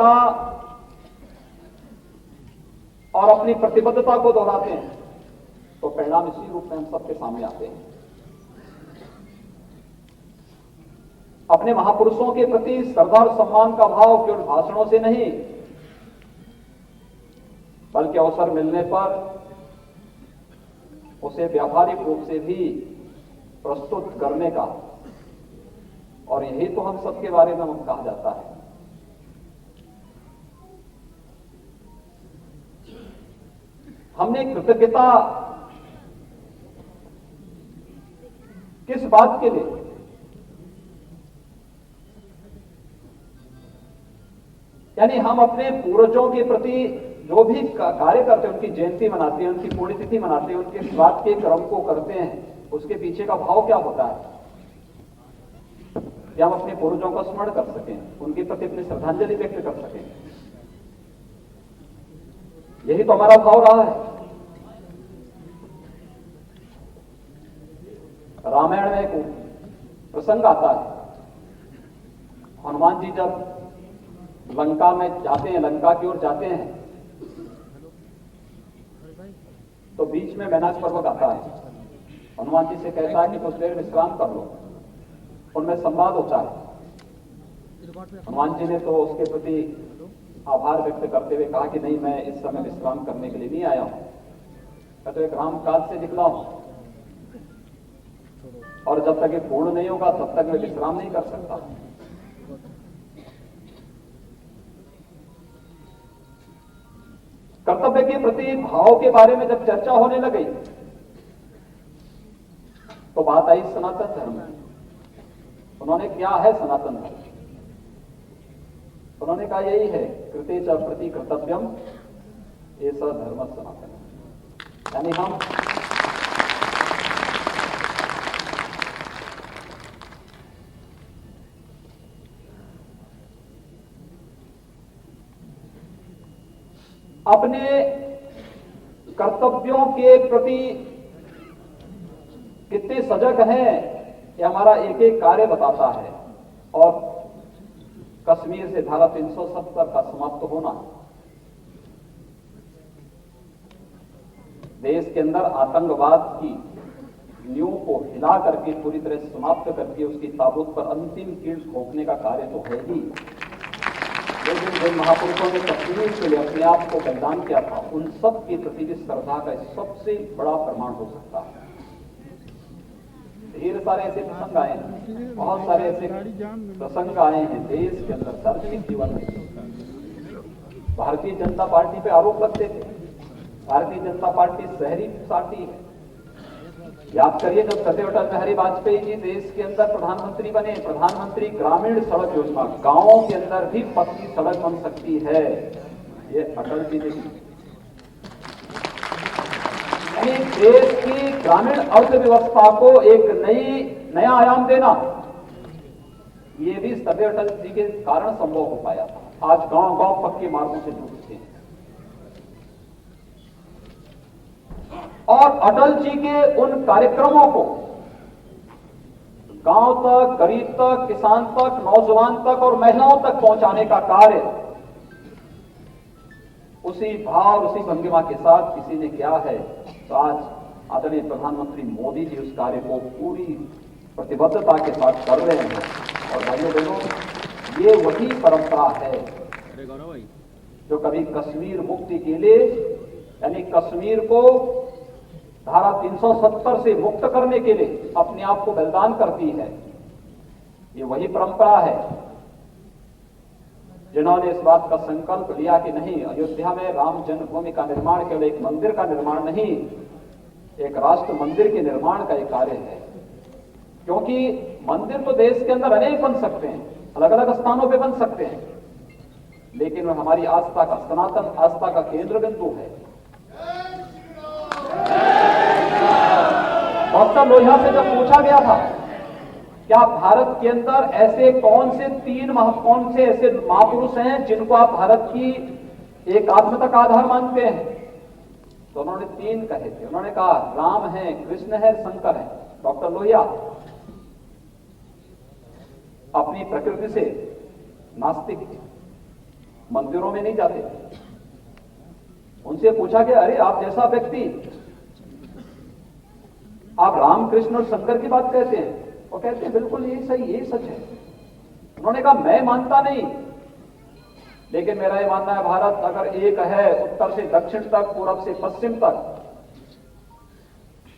भावना और अपनी प्रतिबद्धता को दोहराते हैं तो परिणाम इसी रूप में हम सबके सामने आते हैं। अपने महापुरुषों के प्रति श्रद्धा और सम्मान का भाव केवल भाषणों से नहीं, बल्कि अवसर मिलने पर उसे व्यावहारिक रूप से भी प्रस्तुत करने का, और यही तो हम सबके बारे में कहा जाता है। हमने कृतज्ञता किस बात के लिए, यानी हम अपने पूर्वजों के प्रति जो भी कार्य करते हैं, उनकी जयंती मनाते हैं, उनकी पुण्यतिथि मनाते हैं, उनके श्राद्ध के क्रम को करते हैं, उसके पीछे का भाव क्या होता है कि हम अपने पूर्वजों का स्मरण कर सकें, उनके प्रति अपनी श्रद्धांजलि व्यक्त कर सकें। यही तो हमारा भाव रहा है। रामायण में एक प्रसंग आता है, हनुमान जी जब लंका में जाते हैं, लंका की ओर जाते हैं, तो बीच में मैनाक पर्वत आता है। हनुमान जी से कहता है कि कुछ देर विश्राम कर लो। उनमें संवाद होता है। हनुमान जी ने तो उसके प्रति आभार व्यक्त करते हुए कहा कि नहीं, मैं इस समय विश्राम करने के लिए नहीं आया हूं, मैं तो एक राम काज से निकला हूं, और जब तक ये पूर्ण नहीं होगा तब तक मैं विश्राम नहीं कर सकता। कर्तव्य के प्रति भाव के बारे में जब चर्चा होने लगी तो बात आई सनातन धर्म। उन्होंने क्या है सनातन धर्म? उन्होंने कहा यही है, कृते च प्रति कर्तव्यम एष धर्म सनातन। यानी हम अपने कर्तव्यों के प्रति कितने सजग हैं, ये हमारा एक एक कार्य बताता है। और कश्मीर से धारा 370 का समाप्त होना, देश के अंदर आतंकवाद की नींव को हिला करके पूरी तरह समाप्त करके उसकी ताबूत पर अंतिम कील ठोकने का कार्य तो है ही। जिन महापुरुषों ने कश्मीर के लिए अपने आप को बलिदान किया था, उन सब के प्रति भी श्रद्धा का सबसे बड़ा प्रमाण हो सकता है। ढेर सारे ऐसे प्रसंग आए हैं, बहुत सारे ऐसे प्रसंग आए हैं देश के अंदर सार्वजनिक जीवन में। भारतीय जनता पार्टी पे आरोप लगते थे, भारतीय जनता पार्टी शहरी पार्टी है। याद करिए, जब सदैव अटल बिहारी वाजपेयी जी देश के अंदर प्रधानमंत्री बने, प्रधानमंत्री ग्रामीण सड़क योजना, गांवों के अंदर भी पक्की सड़क बन सकती है, ये अटल जी ने। यानी देश की ग्रामीण अर्थव्यवस्था को एक नया आयाम देना, ये भी सदैव अटल जी के कारण संभव हो पाया था। आज गांव गांव पक्के मार्गों से जुड़ चुके हैं। और अटल जी के उन कार्यक्रमों को गांव तक, गरीब तक, किसान तक, नौजवान तक और महिलाओं तक पहुंचाने का कार्य उसी भाव, उसी भंगिमा के साथ किसी ने किया है। तो आज आदरणीय प्रधानमंत्री मोदी जी उस कार्य को पूरी प्रतिबद्धता के साथ कर रहे हैं। और भाइयों बहनों, ये वही परंपरा है जो कभी कश्मीर मुक्ति के लिए, यानी कश्मीर को धारा 370 से मुक्त करने के लिए अपने आप को बलिदान करती है। ये वही परंपरा है जिन्होंने इस बात का संकल्प लिया कि नहीं, अयोध्या में राम जन्मभूमि का निर्माण केवल एक मंदिर का निर्माण नहीं, एक राष्ट्र मंदिर के निर्माण का एक कार्य है। क्योंकि मंदिर तो देश के अंदर अनेक बन सकते हैं, अलग अलग स्थानों पे बन सकते हैं, लेकिन वह हमारी आस्था का, सनातन आस्था का केंद्र बिंदु है। डॉक्टर लोहिया से जब पूछा गया था क्या भारत के अंदर ऐसे कौन से ऐसे महापुरुष हैं जिनको आप भारत की एकात्मता का आधार मानते हैं, तो उन्होंने 3 कहे थे। उन्होंने कहा राम है, कृष्ण है, शंकर है। डॉक्टर लोहिया अपनी प्रकृति से नास्तिक थे, मंदिरों में नहीं जाते थे। उनसे पूछा कि अरे आप जैसा व्यक्ति, आप राम कृष्ण और शंकर की बात कहते हैं? वो कहते हैं बिल्कुल यही सही, यही सच है। उन्होंने कहा मैं मानता नहीं, लेकिन मेरा ये मानना है भारत अगर एक है, उत्तर से दक्षिण तक, पूरब से पश्चिम तक,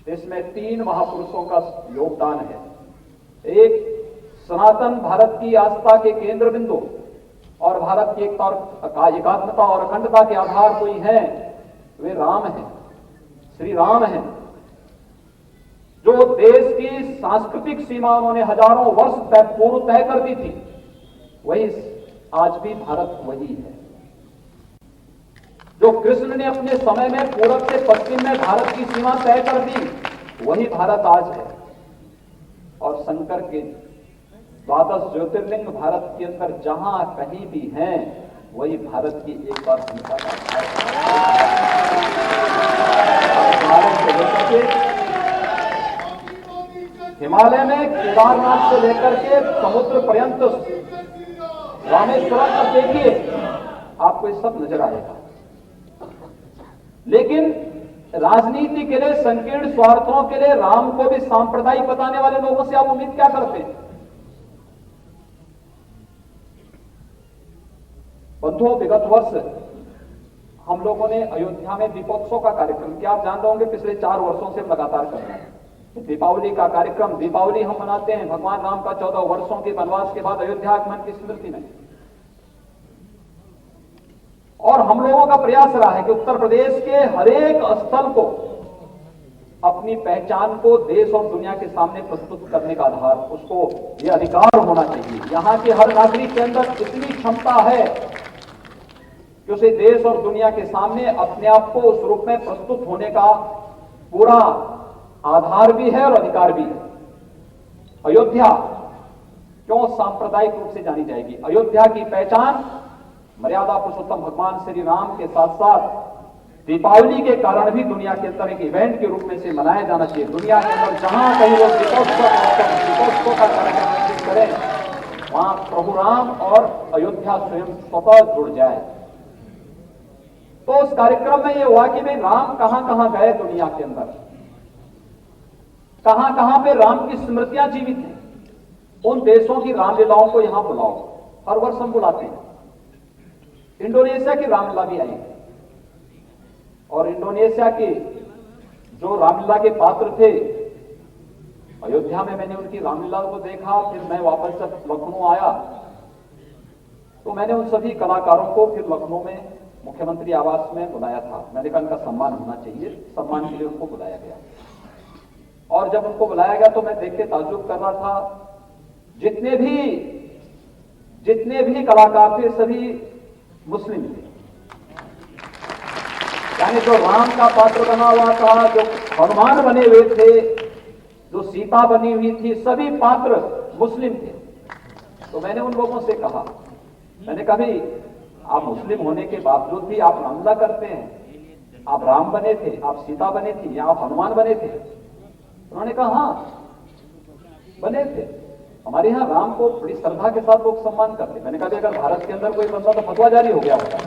इसमें 3 महापुरुषों का योगदान है। एक सनातन भारत की आस्था के केंद्र बिंदु और भारत की एकात्मता और अखंडता के आधार कोई है, वे राम हैं, श्री राम हैं, जो देश की सांस्कृतिक सीमा उन्होंने हजारों वर्ष पूर्व तय कर दी थी। वही आज भी भारत वही है। जो कृष्ण ने अपने समय में पूरब से पश्चिम में भारत की सीमा तय कर दी, वही भारत आज है। और शंकर के 12 ज्योतिर्लिंग भारत के अंदर जहां कहीं भी हैं, वही भारत की एक बार भूमिका का हिमालय में केदारनाथ से लेकर के समुद्र पर्यंत रामेश्वरम तक देखिए, आपको ये सब नजर आएगा। लेकिन राजनीति के लिए, संकीर्ण स्वार्थों के लिए राम को भी सांप्रदायिक बताने वाले लोगों से आप उम्मीद क्या करते हैं? बंधुओं, विगत वर्ष हम लोगों ने अयोध्या में दीपोत्सव का कार्यक्रम किया। आप जान रहे होंगे पिछले 4 वर्षों से लगातार कर रहे हैं दीपावली का कार्यक्रम। दीपावली हम मनाते हैं भगवान राम का 14 वर्षों के वनवास के बाद अयोध्या आगमन की स्मृति में। और हम लोगों का प्रयास रहा है कि उत्तर प्रदेश के हर एक स्थल को, अपनी पहचान को देश और दुनिया के सामने प्रस्तुत करने का आधार, उसको यह अधिकार होना चाहिए। यहां के हर नागरिक के अंदर इतनी क्षमता है कि उसे देश और दुनिया के सामने अपने आप को उस रूप में प्रस्तुत होने का पूरा आधार भी है और अधिकार भी है। अयोध्या क्यों सांप्रदायिक रूप से जानी जाएगी? अयोध्या की पहचान मर्यादा पुरुषोत्तम भगवान श्री राम के साथ साथ दीपावली के कारण भी दुनिया के अंदर एक इवेंट के रूप में से मनाया जाना चाहिए। दुनिया के अंदर जहां कहीं लोग दीपोत्सव का कार्यक्रम करें, वहां प्रभु राम और अयोध्या स्वयं स्वतः जुड़ जाए। तो उस कार्यक्रम में यह हुआ कि भाई राम कहां कहां गए दुनिया के अंदर, कहां कहां पे राम की स्मृतियां जीवित हैं, उन देशों की रामलीलाओं को यहां बुलाओ। हर वर्ष हम बुलाते हैं। इंडोनेशिया की रामलीला भी आई और इंडोनेशिया के जो रामलीला के पात्र थे, अयोध्या में मैंने उनकी रामलीला को देखा। फिर मैं वापस जब लखनऊ आया तो मैंने उन सभी कलाकारों को फिर लखनऊ में मुख्यमंत्री आवास में बुलाया था। मैंने कहा इनका सम्मान होना चाहिए, सम्मान के लिए उनको बुलाया गया। और जब उनको बुलाया गया तो मैं देख के ताज्जुब कर रहा था, जितने भी कलाकार थे सभी मुस्लिम थे। यानी जो राम का पात्र बना हुआ था, जो हनुमान बने हुए थे, जो सीता बनी हुई थी, सभी पात्र मुस्लिम थे। तो मैंने उन लोगों से कहा, मैंने कहा भाई आप मुस्लिम होने के बावजूद भी आप रामलीला करते हैं, आप राम बने थे, आप सीता बने थी, या आप हनुमान बने थे? उन्होंने कहा हाँ बने थे, हमारे यहाँ राम को बड़ी श्रद्धा के साथ लोग सम्मान करते। मैंने कहा अगर भारत के अंदर कोई बंदा तो फतवा जारी हो गया होगा।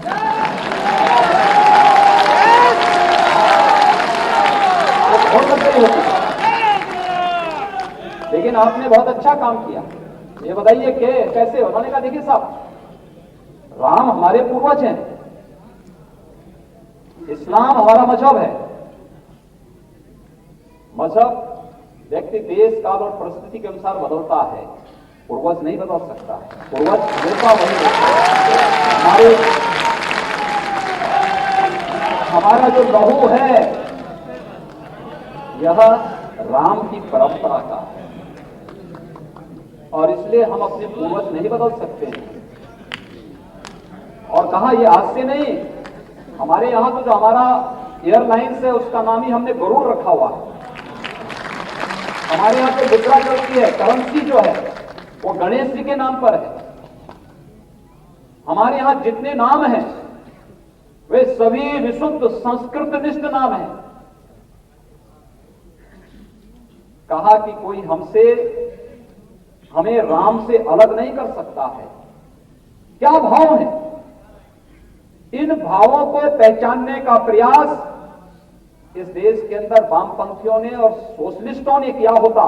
लेकिन आपने बहुत अच्छा काम किया, ये बताइए कैसे? उन्होंने कहा देखिए साहब, राम हमारे पूर्वज हैं, इस्लाम हमारा मजहब है। मजहब व्यक्ति देश काल और परिस्थिति के अनुसार बदलता है, पूर्वज नहीं बदल सकता है। पूर्वज हमेशा वही हमारा जो लहू है यह राम की परंपरा का है, और इसलिए हम अपने पूर्वज नहीं बदल सकते हैं। और कहा यह आज से नहीं, हमारे यहां तो जो हमारा एयरलाइंस है उसका नाम ही हमने गरुड़ रखा हुआ है। हमारे यहां पे मुद्रा चलती है, करेंसी जो है वो गणेश जी के नाम पर है। हमारे यहां जितने नाम हैं वे सभी विशुद्ध संस्कृतनिष्ठ नाम हैं। कहा कि कोई हमें राम से अलग नहीं कर सकता है। क्या भाव है? इन भावों को पहचानने का प्रयास इस देश के अंदर वामपंथियों ने और सोशलिस्टों ने किया होता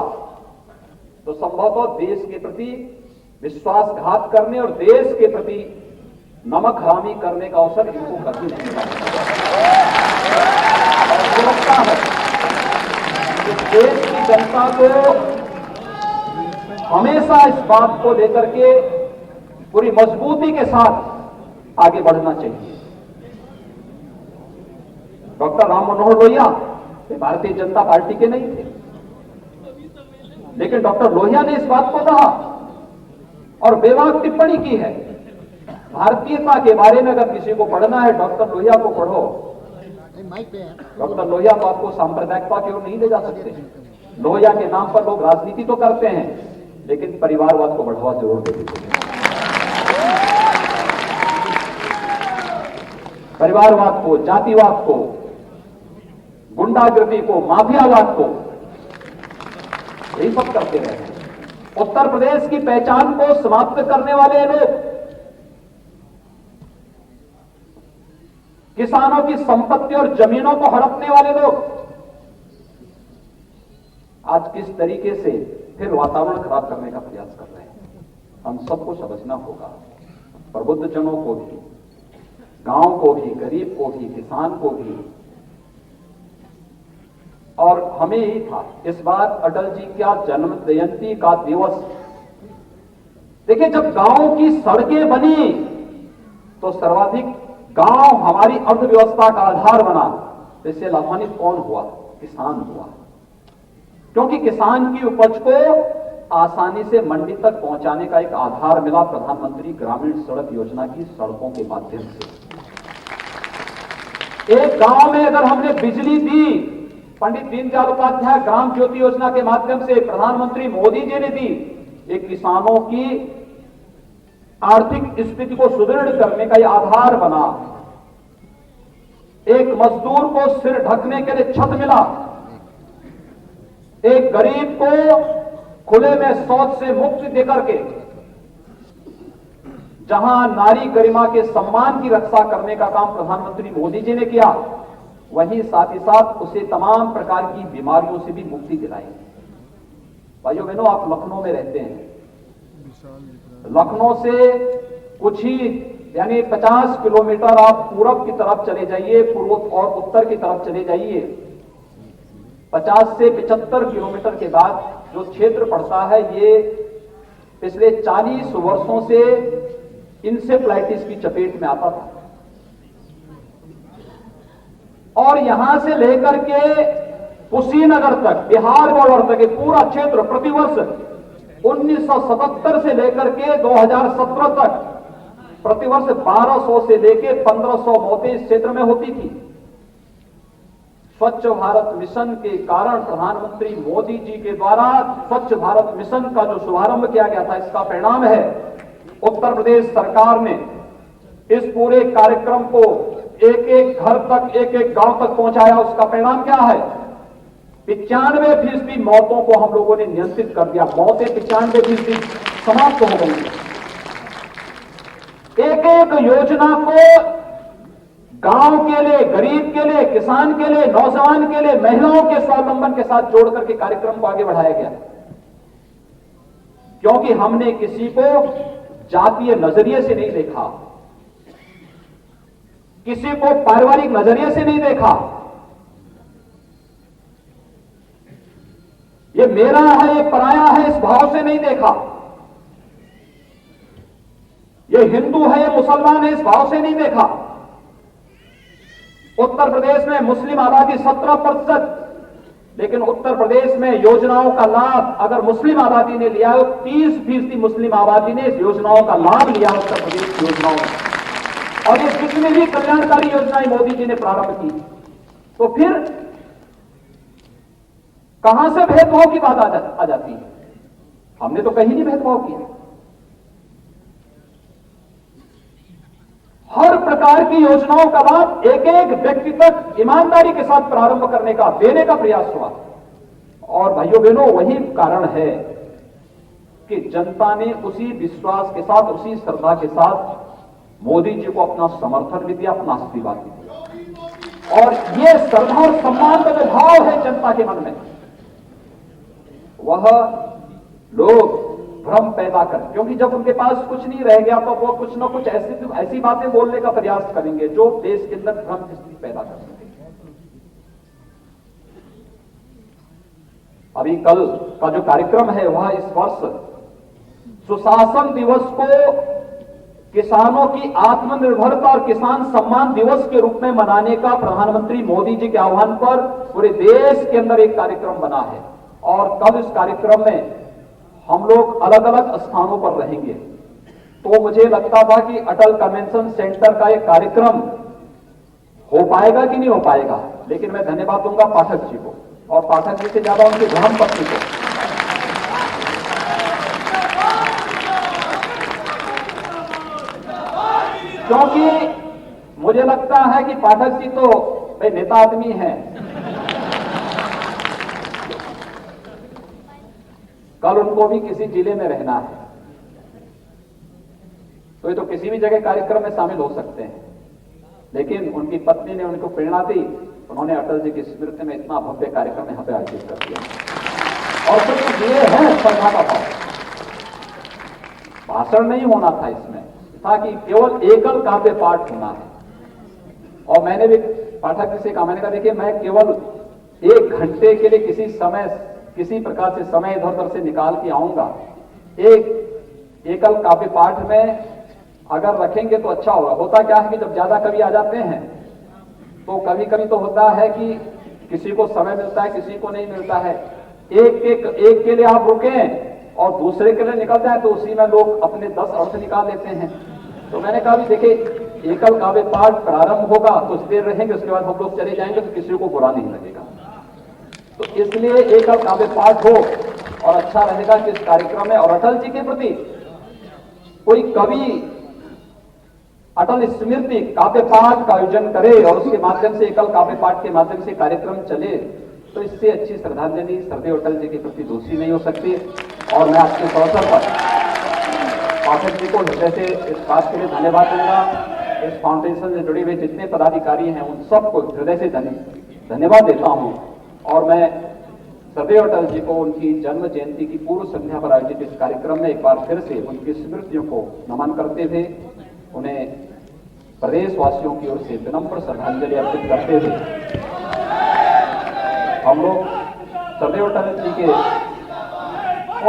तो संभवतः देश के प्रति विश्वासघात करने और देश के प्रति नमक हरामी करने का अवसर इनको कभी नहीं मिला। मुझे लगता है कि देश की जनता को हमेशा इस बात को लेकर के पूरी मजबूती के साथ आगे बढ़ना चाहिए। डॉक्टर राम मनोहर लोहिया भारतीय जनता पार्टी के नहीं थे, लेकिन डॉक्टर लोहिया ने इस बात को कहा और बेबाक टिप्पणी की है। भारतीयता के बारे में अगर किसी को पढ़ना है डॉक्टर लोहिया को पढ़ो। डॉक्टर लोहिया तो आपको सांप्रदायिकता की ओर नहीं ले जा सकते। लोहिया के नाम पर लोग राजनीति तो करते हैं, लेकिन परिवारवाद को बढ़ावा जरूर देते हैं। परिवारवाद को, जातिवाद को, गुंडागर्दी को, माफियावाद को, यही सब करते रहे हैं। उत्तर प्रदेश की पहचान को समाप्त करने वाले लोग, किसानों की संपत्ति और जमीनों को हड़पने वाले लोग आज किस तरीके से फिर वातावरण खराब करने का प्रयास कर रहे हैं, हम सबको समझना होगा। प्रबुद्धजनों को भी, गांव को भी, गरीब को भी, किसान को भी। और हमें ही था इस बार अटल जी का जन्म जयंती का दिवस। देखिए, जब गांव की सड़कें बनी तो सर्वाधिक गांव हमारी अर्थव्यवस्था का आधार बना, तो इससे लाभान्वित कौन हुआ? किसान हुआ, क्योंकि किसान की उपज को आसानी से मंडी तक पहुंचाने का एक आधार मिला प्रधानमंत्री ग्रामीण सड़क योजना की सड़कों के माध्यम से। एक गांव में अगर हमने बिजली दी, पंडित दीनदयाल उपाध्याय ग्राम ज्योति योजना के माध्यम से प्रधानमंत्री मोदी जी ने दी, एक किसानों की आर्थिक स्थिति को सुदृढ़ करने का यह आधार बना। एक मजदूर को सिर ढकने के लिए छत मिला, एक गरीब को खुले में शौच से मुक्ति देकर के जहां नारी गरिमा के सम्मान की रक्षा करने का काम प्रधानमंत्री मोदी जी ने किया, वहीं साथ ही साथ उसे तमाम प्रकार की बीमारियों से भी मुक्ति दिलाई। भाइयों बहनों, आप लखनऊ में रहते हैं, लखनऊ से कुछ ही यानी 50 किलोमीटर आप पूरब की तरफ चले जाइए, पूर्व और उत्तर की तरफ चले जाइए। 50 से 75 किलोमीटर के बाद जो क्षेत्र पड़ता है, ये पिछले 40 वर्षों से इंसेफ्लाइटिस की चपेट में आता था। और यहां से लेकर के कुशीनगर तक, बिहार बॉर्डर तक, ये पूरा क्षेत्र प्रतिवर्ष 1977 से लेकर के 2017 तक प्रतिवर्ष 1200 से लेकर 1500 मौतें इस क्षेत्र में होती थी। स्वच्छ भारत मिशन के कारण प्रधानमंत्री मोदी जी के द्वारा स्वच्छ भारत मिशन का जो शुभारंभ किया गया था, इसका परिणाम है उत्तर प्रदेश सरकार ने इस पूरे कार्यक्रम को एक एक घर तक, एक एक गांव तक पहुंचाया। उसका परिणाम क्या है? 95% मौतों को हम लोगों ने नियंत्रित कर दिया। मौतें 95% समाप्त हो गई। एक एक योजना को गांव के लिए, गरीब के लिए, किसान के लिए, नौजवान के लिए, महिलाओं के स्वावलंबन के साथ जोड़ करके कार्यक्रम को आगे बढ़ाया गया, क्योंकि हमने किसी को जातीय नजरिए से नहीं देखा, किसी को पारिवारिक नजरिए से नहीं देखा। ये मेरा है, ये पराया है, इस भाव से नहीं देखा। ये हिंदू है, ये मुसलमान है, इस भाव से नहीं देखा। उत्तर प्रदेश में मुस्लिम आबादी 17%, लेकिन उत्तर प्रदेश में योजनाओं का लाभ अगर मुस्लिम आबादी ने लिया हो, 30% मुस्लिम आबादी ने इस योजनाओं का लाभ लिया उत्तर प्रदेश की योजनाओं में। और ये जितनी भी कल्याणकारी योजनाएं मोदी जी ने प्रारंभ की, तो फिर कहां से भेदभाव की बात आ जाती है? हमने तो कहीं नहीं भेदभाव किया। हर प्रकार की योजनाओं का लाभ एक एक व्यक्ति तक ईमानदारी के साथ प्रारंभ करने का, देने का प्रयास हुआ। और भाइयों बहनों, वही कारण है कि जनता ने उसी विश्वास के साथ, उसी श्रद्धा के साथ मोदी जी को अपना समर्थन भी दिया, अपना आशीर्वाद भी दिया। और ये श्रद्धा और सम्मान का जो भाव है जनता के मन में, वह लोग भ्रम पैदा कर, क्योंकि जब उनके पास कुछ नहीं रह गया तो वो कुछ ना कुछ ऐसी बातें बोलने का प्रयास करेंगे जो देश के अंदर भ्रम की स्थिति पैदा कर सकेंगे। अभी कल का जो कार्यक्रम है वह इस वर्ष सुशासन दिवस को किसानों की आत्मनिर्भरता और किसान सम्मान दिवस के रूप में मनाने का प्रधानमंत्री मोदी जी के आह्वान पर पूरे देश के अंदर एक कार्यक्रम बना है। और कल इस कार्यक्रम में हम लोग अलग अलग स्थानों पर रहेंगे। तो मुझे लगता था कि अटल कन्वेंशन सेंटर का एक कार्यक्रम हो पाएगा कि नहीं हो पाएगा, लेकिन मैं धन्यवाद दूंगा पाठक जी को, और पाठक जी से ज्यादा उनकी धर्मपत्नी को। क्योंकि मुझे लगता है कि पाठक जी तो भाई नेता आदमी हैं। कल उनको भी किसी जिले में रहना है, तो ये तो किसी भी जगह कार्यक्रम में शामिल हो सकते हैं, लेकिन उनकी पत्नी ने उनको प्रेरणा दी, उन्होंने अटल जी की स्मृति में इतना भव्य कार्यक्रम यहाँ पे आयोजित कर दिया। और सिर्फ ये है श्रद्धा का भाव, भाषण नहीं होना था इसमें, था कि केवल एकल काव्य पाठ होना है। और मैंने भी पाठक जी से कहा, मैंने कहा देखिए मैं केवल 1 घंटे के लिए किसी प्रकार से समय इधर उधर से निकाल के आऊंगा, एक एकल काव्य पाठ में अगर रखेंगे तो अच्छा होगा। होता क्या है कि जब ज्यादा कवि आ जाते हैं तो कभी कभी तो होता है कि किसी को समय मिलता है, किसी को नहीं मिलता है। एक के लिए आप रुकें और दूसरे के लिए निकल जाए तो उसी में लोग अपने 10 अर्थ निकाल लेते हैं। तो मैंने कहा भी देखिए एकल काव्य पाठ प्रारंभ होगा, कुछ देर रहेंगे, उसके बाद हम लोग चले जाएंगे तो किसी को बुरा नहीं लगेगा। तो इसलिए एकल काव्य पाठ हो और अच्छा रहेगा कि इस कार्यक्रम में, और अटल जी के प्रति कोई कवि अटल स्मृति काव्य पाठ का आयोजन करे और उसके माध्यम से एकल काव्य पाठ के माध्यम से कार्यक्रम चले, तो इससे अच्छी श्रद्धांजलि सदैव अटल जी के प्रति दूसरी नहीं हो सकती। और मैं आपके इस अवसर पर पाठक जी को हृदय से इस बात के लिए धन्यवाद दूंगा। इस फाउंडेशन से जुड़े हुए जितने पदाधिकारी हैं उन सबको हृदय से धन्यवाद देता हूं। और मैं सदैव अटल जी को उनकी जन्म जयंती की पूर्व संध्या पर आयोजित इस कार्यक्रम में एक बार फिर से उनकी स्मृतियों को नमन करते हुए उन्हें प्रदेशवासियों की ओर से विनम्र श्रद्धांजलि अर्पित करते हुए हम लोग सदैव अटल जी के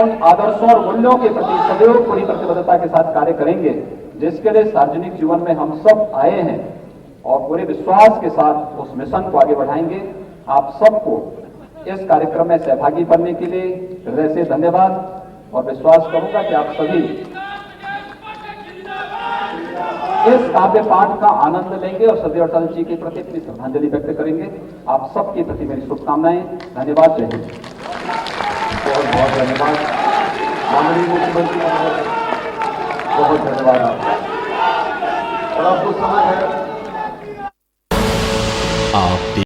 उन आदर्शों और मूल्यों के प्रति सदैव पूरी प्रतिबद्धता के साथ कार्य करेंगे, जिसके लिए सार्वजनिक जीवन में हम सब आए हैं, और पूरे विश्वास के साथ उस मिशन को आगे बढ़ाएंगे। आप सबको इस कार्यक्रम में सहभागी बनने के लिए हृदय से धन्यवाद, और विश्वास करूंगा कि आप सभी इस काव्य पाठ का आनंद लेंगे और सदैव अटल जी के प्रति अपनी श्रद्धांजलि व्यक्त करेंगे। आप सबके प्रति मेरी शुभकामनाएं। धन्यवाद। जय हिंद। बहुत बहुत धन्यवाद माननीय मुख्यमंत्री महोदय, बहुत धन्यवाद आपका। और अब कुछ समय है आप